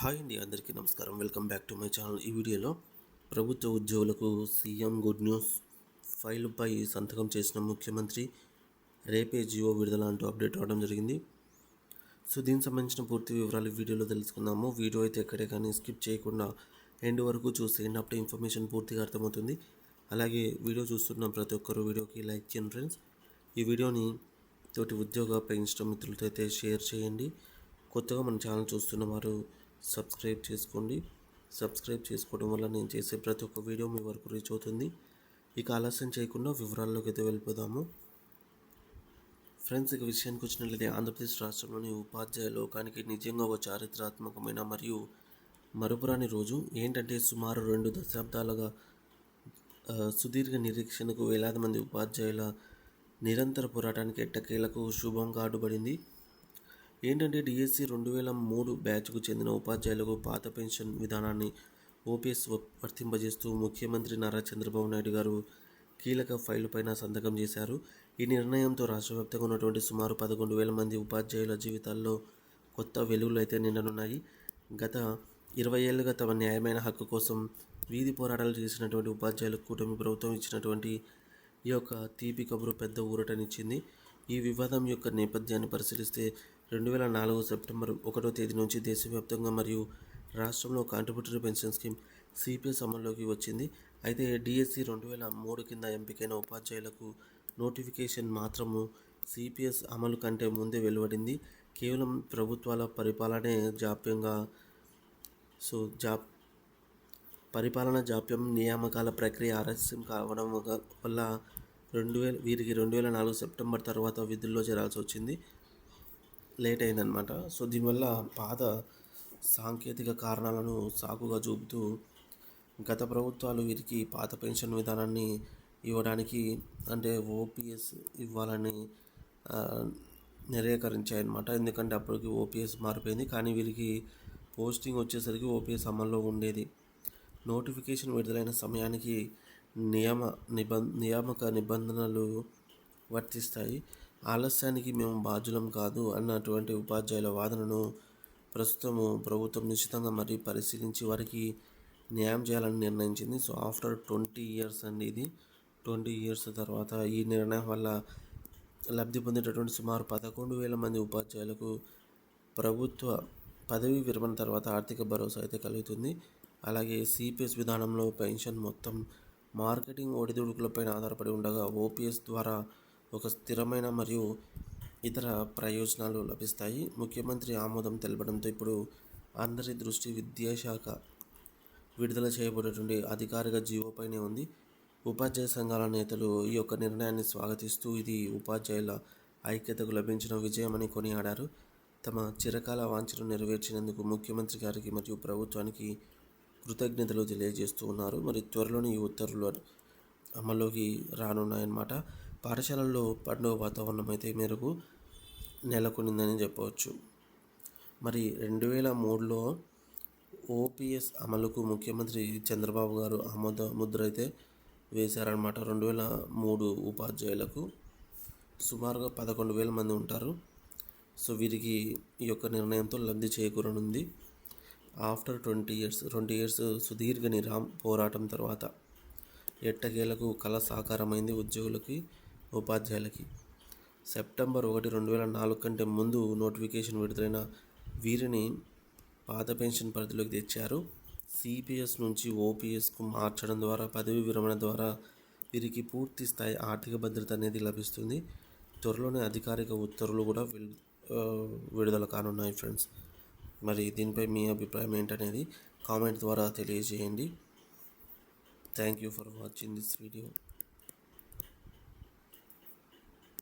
Hi అండి, అందరికీ నమస్కారం. Welcome back to my channel. ఈ వీడియోలో ప్రభుత్వ ఉద్యోగులకు సీఎం గుడ్ న్యూస్, ఫైలుపై సంతకం చేసిన ముఖ్యమంత్రి, రేపే జియో విడుదల అంటూ అప్డేట్ రావడం జరిగింది. సో దీనికి సంబంధించిన పూర్తి వివరాలు ఈ వీడియోలో తెలుసుకుందాము. వీడియో అయితే ఎక్కడే కానీ స్కిప్ చేయకుండా ఎండ్ వరకు చూసేయండి. అప్పుడే ఇన్ఫర్మేషన్ పూర్తిగా అర్థమవుతుంది. అలాగే వీడియో చూస్తున్న ప్రతి ఒక్కరు వీడియోకి లైక్ చేయండి ఫ్రెండ్స్. ఈ వీడియోని తోటి ఉద్యోగ పెన్షన్ మిత్రులతో అయితే షేర్ చేయండి. కొత్తగా మన ఛానల్ చూస్తున్న వారు సబ్స్క్రైబ్ చేసుకోండి. సబ్స్క్రైబ్ చేసుకోవడం వల్ల నేను చేసే ప్రతి ఒక్క వీడియో మీ వరకు రీచ్ అవుతుంది. ఇక ఆలస్యం చేయకుండా వివరాల్లోకి అయితే వెళ్ళిపోదాము. ఫ్రెండ్స్, ఇక విషయానికి వచ్చినట్లయితే ఆంధ్రప్రదేశ్ రాష్ట్రంలోని ఉపాధ్యాయ లోకానికి నిజంగా ఒక చారిత్రాత్మకమైన మరియు మరుపురాని రోజు. ఏంటంటే సుమారు 2 దశాబ్దాలుగా సుదీర్ఘ నిరీక్షణకు వేలాది మంది ఉపాధ్యాయుల నిరంతర పోరాటానికి ఎట్టకేలకు శుభం కాడుబడింది. ఏంటంటే డిఎస్సి 2003 బ్యాచ్కు చెందిన ఉపాధ్యాయులకు పాత పెన్షన్ విధానాన్ని ఓపీఎస్ వర్తింపజేస్తూ ముఖ్యమంత్రి నారా చంద్రబాబు నాయుడు గారు కీలక ఫైలు పైన సంతకం చేశారు. ఈ నిర్ణయంతో రాష్ట్ర వ్యాప్తంగా ఉన్నటువంటి సుమారు 11,000 మంది ఉపాధ్యాయుల జీవితాల్లో కొత్త వెలుగులు అయితే నిండనున్నాయి. గత 20 ఏళ్ళుగా తమ న్యాయమైన హక్కు కోసం వీధి పోరాటాలు చేసినటువంటి ఉపాధ్యాయులకు కూటమి ప్రభుత్వం ఇచ్చినటువంటి ఈ యొక్క తీపి కబురు పెద్ద ఊరటనిచ్చింది. ఈ వివాదం యొక్క నేపథ్యాన్ని పరిశీలిస్తే 2004 సెప్టెంబర్ 1వ తేదీ నుంచి దేశవ్యాప్తంగా మరియు రాష్ట్రంలో కాంట్రిబ్యూటరీ పెన్షన్ స్కీమ్ సిపిఎస్ అమల్లోకి వచ్చింది. అయితే డిఎస్సి 2003 కింద ఎంపికైన ఉపాధ్యాయులకు నోటిఫికేషన్ మాత్రము సిపిఎస్ అమలు కంటే ముందే వెలువడింది. కేవలం ప్రభుత్వాల పరిపాలన జాప్యం, నియామకాల ప్రక్రియ ఆలస్యం కావడం వల్ల వీరికి 2004 సెప్టెంబర్ తర్వాత విధుల్లో చేరాల్సి వచ్చింది. లేట్ అయిందనమాట. సో దీనివల్ల పాత సాంకేతిక కారణాలను సాకుగా చూపుతూ గత ప్రభుత్వాలు వీరికి పాత పెన్షన్ విధానాన్ని ఇవ్వడానికి, అంటే ఓపీఎస్ ఇవ్వాలని నిరాకరించాయన్నమాట. ఎందుకంటే అప్పటికి ఓపీఎస్ మారిపోయింది, కానీ వీరికి పోస్టింగ్ వచ్చేసరికి ఓపీఎస్ అమల్లో ఉండేది. నోటిఫికేషన్ విడుదలైన సమయానికి నియామక నిబంధనలు వర్తిస్తాయి. ఆలస్యానికి మేము బాధ్యులం కాదు అన్నటువంటి ఉపాధ్యాయుల వాదనను ప్రస్తుతము ప్రభుత్వం నిశ్చితంగా మరి పరిశీలించి వారికి న్యాయం చేయాలని నిర్ణయించింది. సో ఆఫ్టర్ 20 ఇయర్స్ అండి, ఇది 20 ఇయర్స్ తర్వాత ఈ నిర్ణయం వల్ల లబ్ధి పొందేటటువంటి సుమారు 11,000 మంది ఉపాధ్యాయులకు ప్రభుత్వ పదవీ విరమణ తర్వాత ఆర్థిక భరోసా అయితే కలుగుతుంది. అలాగే సిపిఎస్ విధానంలో పెన్షన్ మొత్తం మార్కెటింగ్ ఒడిదుడుకులపైన ఆధారపడి ఉండగా ఓపీఎస్ ద్వారా ఒక స్థిరమైన మరియు ఇతర ప్రయోజనాలు లభిస్తాయి. ముఖ్యమంత్రి ఆమోదం తెలపడంతో ఇప్పుడు అందరి దృష్టి విద్యాశాఖ విడుదల చేయబడేటువంటి అధికారిక జీవోపైనే ఉంది. ఉపాధ్యాయ సంఘాల నేతలు ఈ యొక్క నిర్ణయాన్ని స్వాగతిస్తూ ఇది ఉపాధ్యాయుల ఐక్యతకు లభించిన విజయమని కొనియాడారు. తమ చిరకాల వాంఛను నెరవేర్చినందుకు ముఖ్యమంత్రి గారికి మరియు ప్రభుత్వానికి కృతజ్ఞతలు తెలియజేస్తూ ఉన్నారు. మరి త్వరలోని ఈ ఉత్తర్వులు అమల్లోకి రానున్నాయన్నమాట. పాఠశాలల్లో పండుగ వాతావరణం అయితే మేరకు నెలకొనిందని చెప్పవచ్చు. మరి 2003లో ఓపీఎస్ అమలుకు ముఖ్యమంత్రి చంద్రబాబు గారు ఆమోద ముద్ర అయితే వేశారనమాట. 2003 ఉపాధ్యాయులకు సుమారుగా 11,000 మంది ఉంటారు. సో వీరికి ఈ యొక్క నిర్ణయంతో లబ్ధి చేకూరనుంది. ఆఫ్టర్ 20 ఇయర్స్ సుదీర్ఘ పోరాటం తర్వాత ఎట్టకేలకు కళ సాకారమైంది ఉద్యోగులకి, ఉపాధ్యాయులకి. సెప్టెంబర్ 1, 2004 కంటే ముందు నోటిఫికేషన్ విడుదలైన వీరిని పాత పెన్షన్ పరిధిలోకి తెచ్చారు. సిపిఎస్ నుంచి ఓపీఎస్కు మార్చడం ద్వారా పదవి విరమణ ద్వారా వీరికి పూర్తి స్థాయి ఆర్థిక భద్రత అనేది లభిస్తుంది. త్వరలోనే అధికారిక ఉత్తర్వులు కూడా విడుదల కానున్నాయి ఫ్రెండ్స్. మరి దీనిపై మీ అభిప్రాయం ఏంటనేది కామెంట్ ద్వారా తెలియజేయండి. Thank you for watching this video.